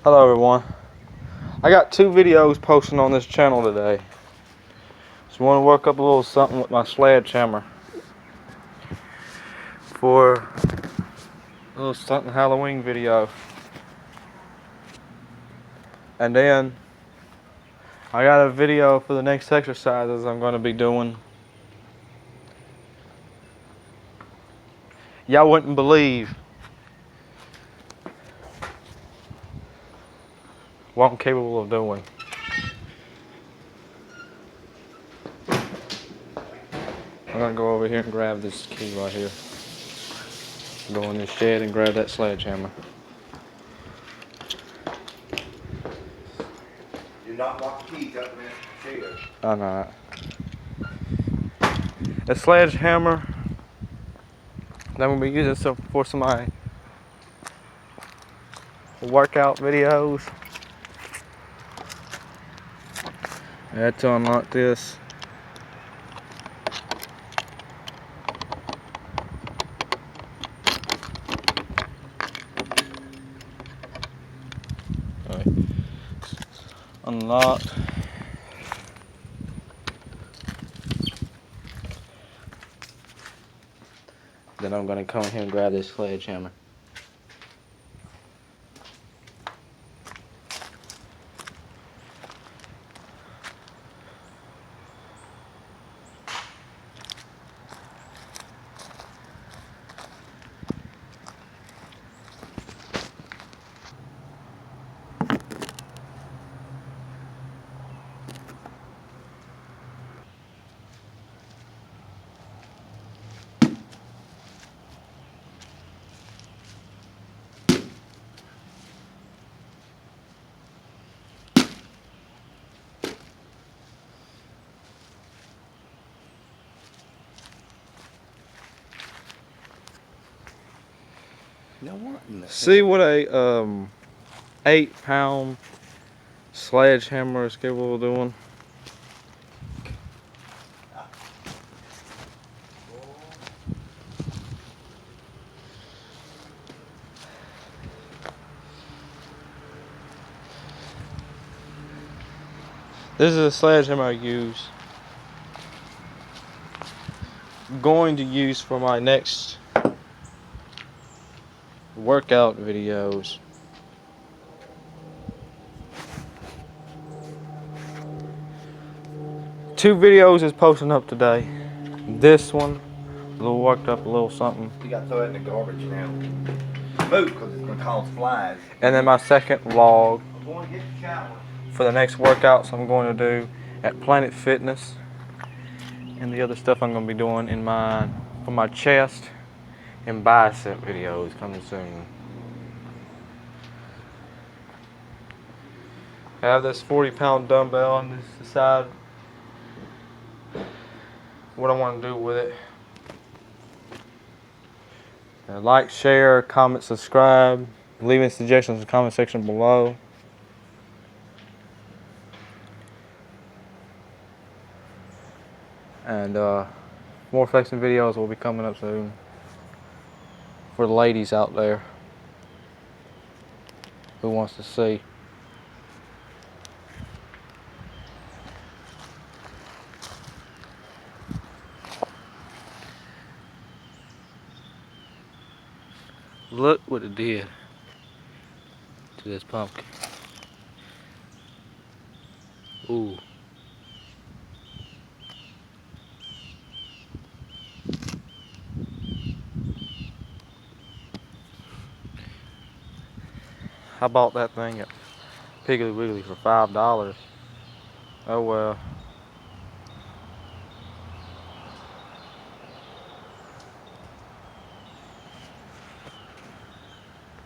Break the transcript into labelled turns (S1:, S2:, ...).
S1: Hello everyone. I got 2 videos posting on this channel today. Just want to work up a little something with my sledgehammer for a little something Halloween video. And then I got a video for the next exercises I'm going to be doing. Y'all wouldn't believe what I'm capable of doing. I'm going to go over here and grab this key right here. Go in this shed and grab that sledgehammer.
S2: Do not lock the keys up in that shed.
S1: I'm not. A sledgehammer that I'm going to be using for some of my workout videos. I had to unlock this. Right. Unlocked. Then I'm going to come in here and grab this sledgehammer.
S2: No, what in the
S1: See what a 8-pound sledgehammer is capable of doing? This is a sledgehammer I use. I'm going to use for my next workout videos. Two videos is posting up today. This one, a little worked up, a little something.
S2: You got to throw it in the garbage now. Move, because it's going to cause flies.
S1: And then my second vlog
S2: I'm going to get the shower.
S1: for the next workouts I'm going to do at Planet Fitness. And the other stuff I'm going to be doing in for my chest and bicep videos coming soon. I have this 40-pound dumbbell on this side. What I want to do with it. Like, share, comment, subscribe. Leaving suggestions in the comment section below. And more flexing videos will be coming up soon for the ladies out there who wants to see. Look what it did to this pumpkin. Ooh. I bought that thing at Piggly Wiggly for $5. Oh well.